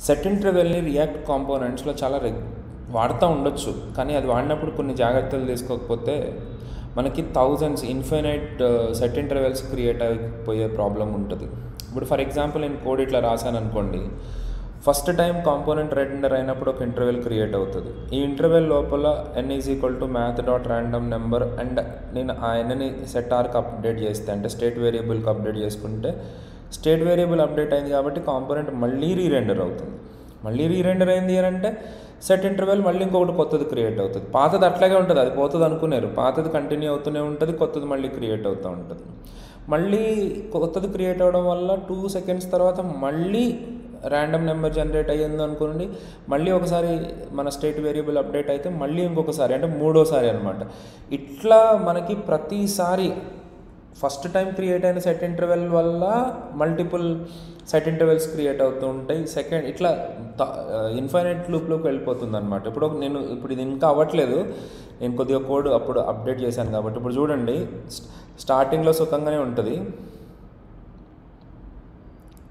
Set ఇంటర్వెల్ని react కాంపోనెంట్స్లో చాలా వాడుతూ ఉండొచ్చు, కానీ అది వాడినప్పుడు కొన్ని జాగ్రత్తలు తీసుకోకపోతే మనకి thousands infinite set intervals create అయిపోయే ప్రాబ్లం ఉంటుంది. ఇప్పుడు ఫర్ ఎగ్జాంపుల్ నేను కోడ్ ఇట్లా రాశాను అనుకోండి, ఫస్ట్ టైం కాంపోనెంట్ రెండర్ అయినప్పుడు ఒక ఇంటర్వెల్ క్రియేట్ అవుతుంది. ఈ ఇంటర్వెల్ లోపల n = math.random number అండ్ నేను ఆ nని సెట్ ఆర్కి అప్డేట్ చేస్తే, అంటే స్టేట్ వేరియబుల్కి అప్డేట్ చేసుకుంటే, స్టేట్ వేరియబుల్ అప్డేట్ అయింది కాబట్టి కాంపోనెంట్ మళ్ళీ రీరెండర్ అవుతుంది. మళ్ళీ రీరెండర్ అయింది అని అంటే సెట్ ఇంటర్వెల్ మళ్ళీ ఇంకొకటి కొత్తది క్రియేట్ అవుతుంది. పాతది అట్లాగే ఉంటుంది, అది పోతుంది అనుకున్నారు, పాతది కంటిన్యూ అవుతూనే ఉంటుంది, కొత్తది మళ్ళీ క్రియేట్ అవుతూ ఉంటుంది. మళ్ళీ కొత్తది క్రియేట్ అవ్వడం వల్ల 2 seconds తర్వాత మళ్ళీ ర్యాండమ్ నెంబర్ జనరేట్ అయ్యింది అనుకోండి, మళ్ళీ ఒకసారి మన స్టేట్ వేరియబుల్ అప్డేట్ అయితే మళ్ళీ ఇంకొకసారి, అంటే మూడోసారి అనమాట. ఇట్లా మనకి ప్రతిసారి ఫస్ట్ టైం క్రియేట్ అయిన సెట్ ఇంటర్వెల్ వల్ల మల్టిపుల్ సెట్ ఇంటర్వెల్స్ క్రియేట్ అవుతూ ఉంటాయి. సెకండ్ ఇట్లా ఇన్ఫైనైట్ లూప్లోకి వెళ్ళిపోతుంది అనమాట. ఇప్పుడు ఇది ఇంకా అవ్వట్లేదు, నేను కొద్దిగా కోడ్ అప్పుడు అప్డేట్ చేశాను కాబట్టి. ఇప్పుడు చూడండి, స్టార్టింగ్లో సుఖంగానే ఉంటుంది,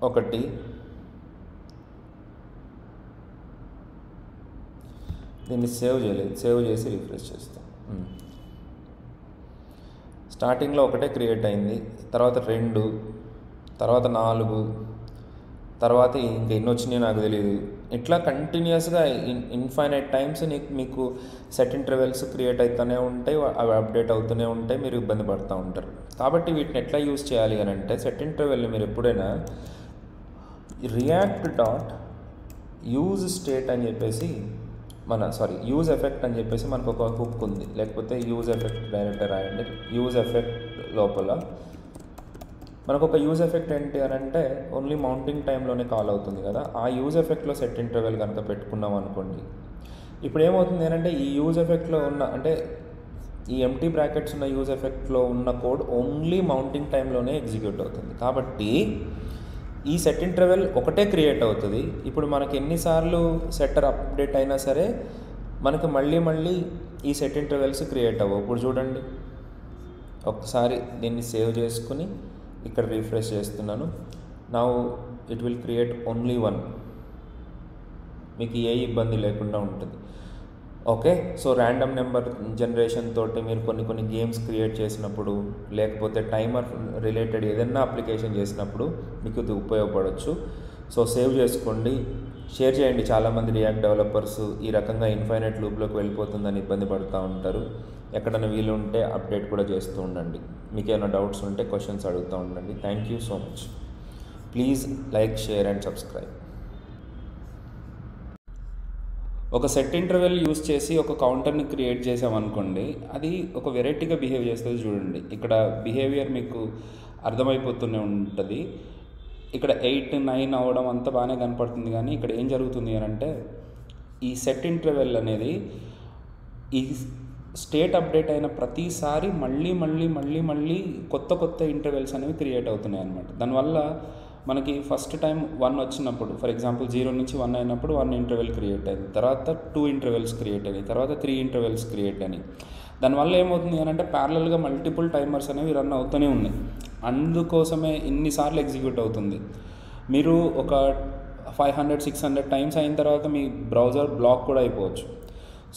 ఒకటి దీన్ని సేవ్ చేయలేదు, సేవ్ చేసి రిఫ్రెష్ చేస్తాం. స్టార్టింగ్లో ఒకటే క్రియేట్ అయింది, తర్వాత 2, తర్వాత 4, తర్వాత ఇంకా ఎన్ని వచ్చినాయో నాకు తెలియదు. ఇట్లా కంటిన్యూస్గా ఇన్ఫైనైట్ టైమ్స్ మీకు సెట్ ఇంటర్వెల్స్ క్రియేట్ అవుతూనే ఉంటాయి, అవి అప్డేట్ అవుతూనే ఉంటాయి, మీరు ఇబ్బంది పడుతూ ఉంటారు. కాబట్టి వీటిని ఎట్లా యూజ్ చేయాలి అని అంటే, సెట్ ఇంటర్వెల్ని మీరు ఎప్పుడైనా react.use state అని చెప్పేసి యూజ్ ఎఫెక్ట్ అని చెప్పేసి మనకు ఒక హుక్ ఉంది, లేకపోతే యూజ్ ఎఫెక్ట్ డైరెక్ట్ రాయండి. యూజ్ ఎఫెక్ట్ లోపల మనకు ఒక యూజ్ ఎఫెక్ట్ ఏంటి అని అంటే ఓన్లీ మౌంటింగ్ టైంలోనే కాల్ అవుతుంది కదా. ఆ యూజ్ ఎఫెక్ట్లో సెట్ ఇంటర్వెల్ కనుక పెట్టుకున్నాం అనుకోండి, ఇప్పుడు ఏమవుతుంది అంటే ఈ యూజ్ ఎఫెక్ట్లో ఉన్న, అంటే ఈ ఎంటీ బ్రాకెట్స్ ఉన్న యూజ్ ఎఫెక్ట్లో ఉన్న కోడ్ ఓన్లీ మౌంటింగ్ టైంలోనే ఎగ్జిక్యూట్ అవుతుంది. కాబట్టి ఈ సెట్ ఇంటర్వెల్ ఒకటే క్రియేట్ అవుతుంది. ఇప్పుడు మనకి ఎన్నిసార్లు సెట్టర్ అప్డేట్ అయినా సరే మనకి మళ్ళీ ఈ సెట్ ఇంటర్వెల్స్ క్రియేట్ అవ్వవు. ఇప్పుడు చూడండి, ఒకసారి దీన్ని సేవ్ చేసుకుని ఇక్కడ రిఫ్రెష్ చేస్తున్నాను. Now it will create only 1, మీకు ఏ ఇబ్బంది లేకుండా ఉంటుంది. Okay, so random number generation తోటి మీరు కొన్ని గేమ్స్ క్రియేట్ చేసినప్పుడు, లేకపోతే టైమర్ రిలేటెడ్ ఏదైనా అప్లికేషన్ చేసినప్పుడు మీకు ఇది ఉపయోగపడవచ్చు. సో సేవ్ చేసుకోండి, షేర్ చేయండి. చాలామంది రియాక్ట్ డెవలపర్స్ ఈ రకంగా ఇన్ఫైనైట్ లూప్లోకి వెళ్ళిపోతుందని ఇబ్బంది పడుతూ ఉంటారు. ఎక్కడైనా వీలు ఉంటే అప్డేట్ కూడా చేస్తూ ఉండండి. మీకు ఏమైనా డౌట్స్ ఉంటే క్వశ్చన్స్ అడుగుతూ ఉండండి. Thank you so much. Please like, share and subscribe. ఒక సెట్ ఇంటర్వెల్ యూజ్ చేసి ఒక కౌంటర్ని క్రియేట్ చేసామనుకోండి, అది ఒక వెరైటీగా బిహేవ్ చేస్తుంది. చూడండి, ఇక్కడ బిహేవియర్ మీకు అర్థమైపోతూనే ఉంటుంది. ఇక్కడ 8, 9 అవ్వడం అంతా బాగానే కనపడుతుంది, కానీ ఇక్కడ ఏం జరుగుతుంది అని అంటే ఈ సెట్ ఇంటర్వెల్ అనేది ఈ స్టేట్ అప్డేట్ అయిన ప్రతిసారి మళ్ళీ కొత్త ఇంటర్వెల్స్ అనేవి క్రియేట్ అవుతున్నాయి అన్నమాట. దానివల్ల మనకి ఫస్ట్ టైం 1 వచ్చినప్పుడు, ఫర్ ఎగ్జాంపుల్ 0 నుంచి 1 అయినప్పుడు 1 ఇంటర్వెల్ క్రియేట్ అయింది, తర్వాత 2 ఇంటర్వెల్స్ క్రియేట్ అయినాయి, తర్వాత 3 ఇంటర్వెల్స్ క్రియేట్ అయినాయి. దానివల్ల ఏమవుతుంది అని అంటే ప్యారలల్గా మల్టిపుల్ టైమర్స్ అనేవి రన్ అవుతూనే ఉన్నాయి. అందుకోసమే ఇన్నిసార్లు ఎగ్జిక్యూట్ అవుతుంది. మీరు ఒక 500-600 టైమ్స్ అయిన తర్వాత మీ బ్రౌజర్ బ్లాక్ కూడా అయిపోవచ్చు.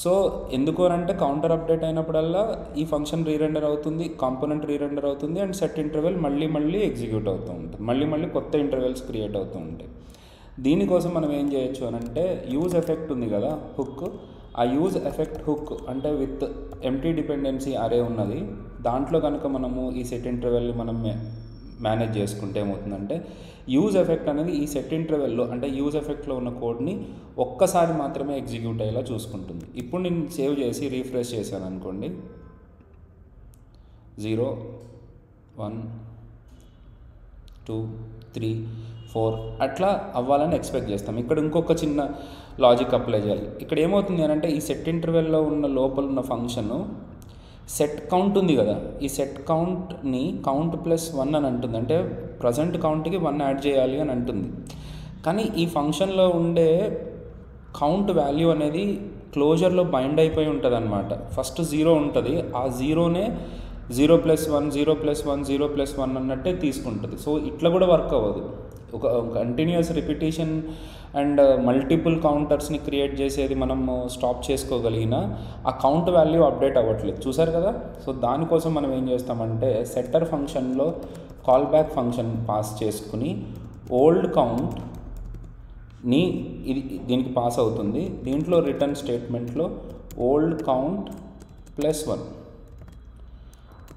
సో ఎందుకు అంటే కౌంటర్ అప్డేట్ అయినప్పుడల్లా ఈ ఫంక్షన్ రీరెండర్ అవుతుంది, కాంపోనెంట్ రీరెండర్ అవుతుంది, అండ్ సెట్ ఇంటర్వెల్ మళ్ళీ ఎగ్జిక్యూట్ అవుతూ ఉంటుంది, మళ్ళీ కొత్త ఇంటర్వెల్స్ క్రియేట్ అవుతూ ఉంటాయి. దీనికోసం మనం ఏం చేయొచ్చు అని అంటే యూజ్ ఎఫెక్ట్ ఉంది కదా హుక్, ఆ యూజ్ ఎఫెక్ట్ హుక్ అంటే విత్ ఎంటీ డిపెండెన్సీ అరే ఉన్నది, దాంట్లో కనుక మనము ఈ సెట్ ఇంటర్వెల్ని మనం మేనేజ్ చేసుకుంటే ఏమవుతుందంటే యూజ్ ఎఫెక్ట్ అనేది ఈ సెట్ ఇంటర్వెల్లో, అంటే యూజ్ ఎఫెక్ట్లో ఉన్న కోడ్ని ఒక్కసారి మాత్రమే ఎగ్జిక్యూట్ అయ్యేలా చూసుకుంటుంది. ఇప్పుడు నేను సేవ్ చేసి రీఫ్రెష్ చేశాను అనుకోండి, 0, 1, 2, 3, 4 అట్లా అవ్వాలని ఎక్స్పెక్ట్ చేస్తాం. ఇక్కడ ఇంకొక చిన్న లాజిక్ అప్లై చేయాలి. ఇక్కడ ఏమవుతుంది అని అంటే ఈ సెట్ ఇంటర్వెల్లో ఉన్న లోపల ఉన్న ఫంక్షను సెట్ కౌంట్ ఉంది కదా, ఈ సెట్ కౌంట్ని కౌంట్ +1 అని అంటుంది, అంటే ప్రజెంట్ కౌంట్కి 1 యాడ్ చేయాలి అని అంటుంది. కానీ ఈ ఫంక్షన్లో ఉండే కౌంట్ వాల్యూ అనేది క్లోజర్లో బైండ్ అయిపోయి ఉంటుంది అనమాట. ఫస్ట్ 0 ఉంటుంది, ఆ 0నే 0+1 0+1 0+1 అన్నట్టే తీసుకుంటుంది. సో ఇట్లా కూడా వర్క్ అవ్వదు. ఒక కంటిన్యూస్ రిపిటేషన్ అండ్ మల్టిపుల్ కౌంటర్స్ని క్రియేట్ చేసేది మనము స్టాప్ చేసుకోగలిగిన ఆ కౌంట్ వాల్యూ అప్డేట్ అవ్వట్లేదు, చూసారు కదా. సో దానికోసం మనం ఏం చేస్తామంటే సెట్టర్ ఫంక్షన్లో కాల్ బ్యాక్ ఫంక్షన్ పాస్ చేసుకుని ఓల్డ్ కౌంట్ని దీనికి పాస్ అవుతుంది. దీంట్లో రిటర్న్ స్టేట్మెంట్లో ఓల్డ్ కౌంట్ +1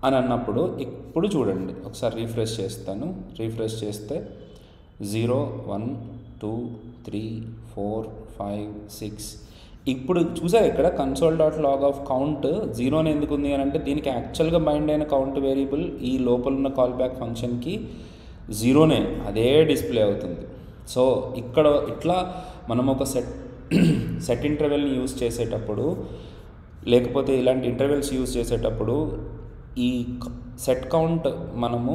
అని అన్నప్పుడు ఇప్పుడు చూడండి, ఒకసారి రీఫ్రెష్ చేస్తాను. రీఫ్రెష్ చేస్తే 0 1 2 3 4 5 6 ఇప్పుడు చూసారు ఇక్కడ console.log ఆఫ్ కౌంట్ 0 ఎందుకు ఉంది అని అంటే దీనికి యాక్చువల్గా బైండ్ అయిన కౌంట్ వేరియబుల్ ఈ లోపల ఉన్న కాల్ బ్యాక్ ఫంక్షన్కి 0 అదే డిస్ప్లే అవుతుంది. సో ఇక్కడ ఇట్లా మనం ఒక సెట్ ఇంటర్వెల్ని యూజ్ చేసేటప్పుడు, లేకపోతే ఇలాంటి ఇంటర్వెల్స్ యూజ్ చేసేటప్పుడు ఈ సెట్ కౌంట్ మనము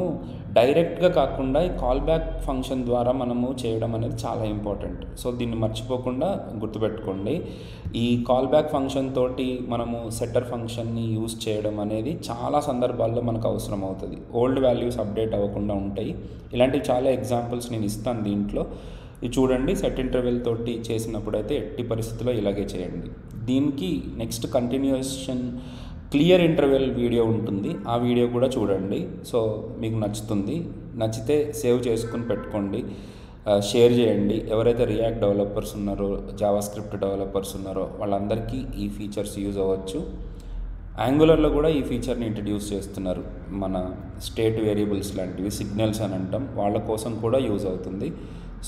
డైరెక్ట్గా కాకుండా ఈ కాల్ బ్యాక్ ఫంక్షన్ ద్వారా మనము చేయడం అనేది చాలా ఇంపార్టెంట్. సో దీన్ని మర్చిపోకుండా గుర్తుపెట్టుకోండి. ఈ కాల్ బ్యాక్ ఫంక్షన్ తోటి మనము సెట్టర్ ఫంక్షన్ని యూజ్ చేయడం అనేది చాలా సందర్భాల్లో మనకు అవసరం అవుతుంది. ఓల్డ్ వాల్యూస్ అప్డేట్ అవ్వకుండా ఉంటాయి. ఇలాంటి చాలా ఎగ్జాంపుల్స్ నేను ఇస్తాను దీంట్లో. ఇది చూడండి, సెట్ ఇంటర్వెల్ తోటి చేసినప్పుడు అయితే ఎట్టి పరిస్థితుల్లో ఇలాగే చేయండి. దీనికి next continuation clear interval video ఉంటుంది, ఆ వీడియో కూడా చూడండి. సో మీకు నచ్చుతుంది, నచ్చితే సేవ్ చేసుకుని పెట్టుకోండి, షేర్ చేయండి. ఎవరైతే రియాక్ట్ డెవలపర్స్ ఉన్నారో, జావాస్క్రిప్ట్ డెవలపర్స్ ఉన్నారో వాళ్ళందరికీ ఈ ఫీచర్స్ యూజ్ అవ్వచ్చు. యాంగులర్లో కూడా ఈ ఫీచర్ని ఇంట్రడ్యూస్ చేస్తున్నారు. మన స్టేట్ వేరియబుల్స్ లాంటివి సిగ్నల్స్ అని అంటాం, వాళ్ళ కోసం కూడా యూజ్ అవుతుంది.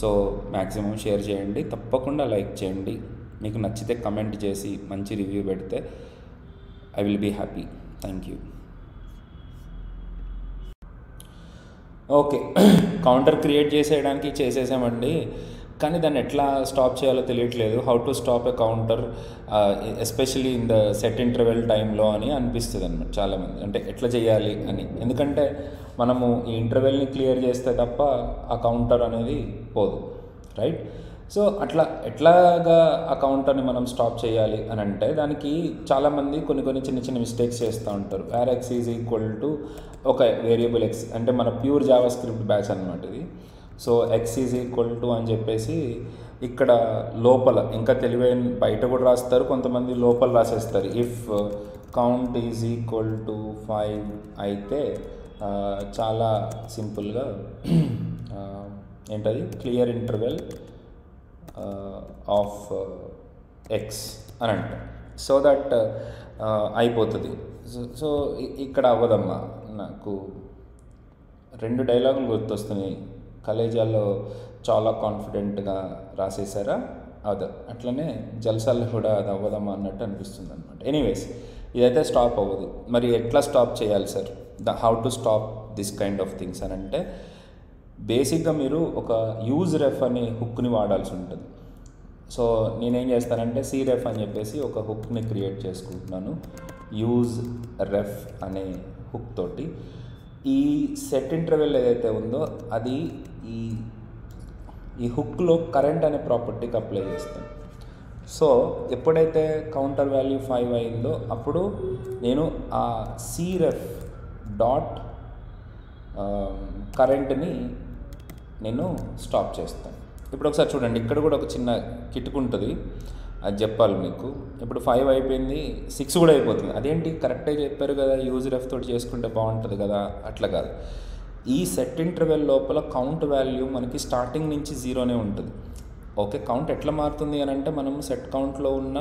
సో మ్యాక్సిమం షేర్ చేయండి, తప్పకుండా లైక్ చేయండి. మీకు నచ్చితే కమెంట్ చేసి మంచి రివ్యూ పెడితే I will be happy. Thank you. Okay, counter create చేసేయడానికి చేసేసామండి, కానీ దాన్ని ఎట్లా స్టాప్ చేయాలో తెలియట్లేదు. How to stop a counter especially in the set interval టైంలో అని అనిపిస్తుంది అన్నమాట చాలామంది. అంటే ఎట్లా చేయాలి అని, ఎందుకంటే మనము ఈ ఇంటర్వెల్ని క్లియర్ చేస్తే తప్ప ఆ కౌంటర్ అనేది పోదు, రైట్. సో అట్లా ఎట్లాగా ఆ కౌంటర్ని మనం స్టాప్ చేయాలి అని అంటే దానికి చాలామంది కొన్ని చిన్న మిస్టేక్స్ చేస్తూ ఉంటారు. x = ఒక వేరియబుల్ x, అంటే మన ప్యూర్ జావా స్క్రిప్ట్ బ్యాచ్ అనమాట ఇది. సో x = అని చెప్పేసి ఇక్కడ లోపల ఇంకా తెలివైన బయట కూడా రాస్తారు, కొంతమంది లోపల రాసేస్తారు. ఇఫ్ కౌంట్ = 5 అయితే చాలా సింపుల్గా ఏంటది క్లియర్ ఇంటర్వెల్ ఆఫ్ x అని అంటాం. సో దట్ అయిపోతుంది. సో ఇక్కడ అవ్వదమ్మా. నాకు 2 డైలాగులు గుర్తొస్తున్నాయి. కలేజాల్లో చాలా కాన్ఫిడెంట్గా రాసేసారా, అట్లనే జల్సాల్లో కూడా అది అవ్వదమ్మా అన్నట్టు అనిపిస్తుంది అనమాట. ఎనీవేస్, ఇదైతే స్టాప్ అవ్వదు. మరి ఎట్లా స్టాప్ చేయాలి sir, how to stop this kind of things అని అంటే బేసిక్గా మీరు ఒక యూజ్ రెఫ్ అనే హుక్ని వాడాల్సి ఉంటుంది. సో నేనేం చేస్తానంటే cref అని చెప్పేసి ఒక హుక్ని క్రియేట్ చేసుకుంటున్నాను. యూజ్ రెఫ్ అనే హుక్ తోటి ఈ సెట్ ఇంటర్వెల్ ఏదైతే ఉందో అది ఈ హుక్లో కరెంట్ అనే ప్రాపర్టీకి అప్లై చేస్తాను. సో ఎప్పుడైతే కౌంటర్ వాల్యూ 5 అయిందో అప్పుడు నేను ఆ cref డాట్ కరెంట్ని నేను స్టాప్ చేస్తాను. ఇప్పుడు ఒకసారి చూడండి, ఇక్కడ కూడా ఒక చిన్న కిటుకు ఉంటుంది, అది చెప్పాలి మీకు. ఇప్పుడు 5 అయిపోయింది, 6 కూడా అయిపోతుంది. అదేంటి కరెక్టే చెప్పారు కదా, యూజ్ రెఫ్ తోటి చేసుకుంటే బాగుంటుంది కదా, అట్లా కాదు. ఈ సెట్ ఇంటర్వెల్ లోపల కౌంట్ వాల్యూ మనకి స్టార్టింగ్ నుంచి 0 ఉంటుంది. ఓకే, కౌంట్ ఎట్లా మారుతుంది అని అంటే మనం సెట్ కౌంట్లో ఉన్న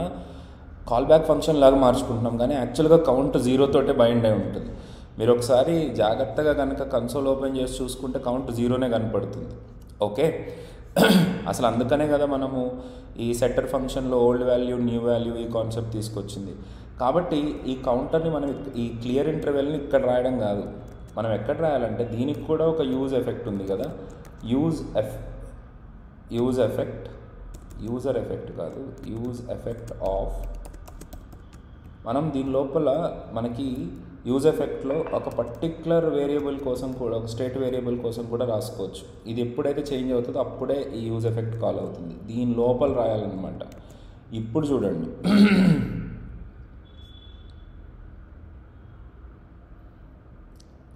కాల్ బ్యాక్ ఫంక్షన్ లాగా మార్చుకుంటున్నాం, కానీ యాక్చువల్గా కౌంట్ 0 తోటే బైండ్ అయి ఉంటుంది. మీరు ఒకసారి జాగ్రత్తగా కనుక కన్సోల్ ఓపెన్ చేసి చూసుకుంటే కౌంట్ 0 కనపడుతుంది. ఓకే, అసలు అందుకనే కదా మనము ఈ సెట్టర్ ఫంక్షన్లో ఓల్డ్ వాల్యూ న్యూ వాల్యూ ఈ కాన్సెప్ట్ తీసుకొచ్చింది. కాబట్టి ఈ కౌంటర్ని మనం ఈ క్లియర్ ఇంటర్వెల్ని ఇక్కడ రాయడం కాదు, మనం ఎక్కడ రాయాలంటే దీనికి కూడా ఒక యూజ్ ఎఫెక్ట్ ఉంది కదా, యూజర్ ఎఫెక్ట్ కాదు, యూజ్ ఎఫెక్ట్ ఆఫ్. మనం దీని లోపల మనకి యూజ్ ఎఫెక్ట్లో ఒక పర్టిక్యులర్ వేరియబుల్ కోసం కూడా, ఒక స్టేట్ వేరియబుల్ కోసం కూడా రాసుకోవచ్చు. ఇది ఎప్పుడైతే చేంజ్ అవుతుందో అప్పుడే ఈ యూజ్ ఎఫెక్ట్ కాల్ అవుతుంది. దీని లోపల రాయాలన్నమాట. ఇప్పుడు చూడండి,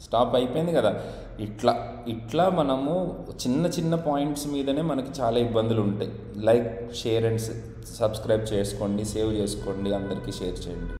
స్టాప్ అయిపోయింది కదా, ఇట్లా ఇట్లా మనము చిన్న చిన్న పాయింట్స్ మీదనే మనకి చాలా ఇబ్బందులు ఉంటాయి. లైక్ షేర్ అండ్ సబ్స్క్రైబ్ చేసుకోండి, సేవ్ చేసుకోండి, అందరికీ షేర్ చేయండి.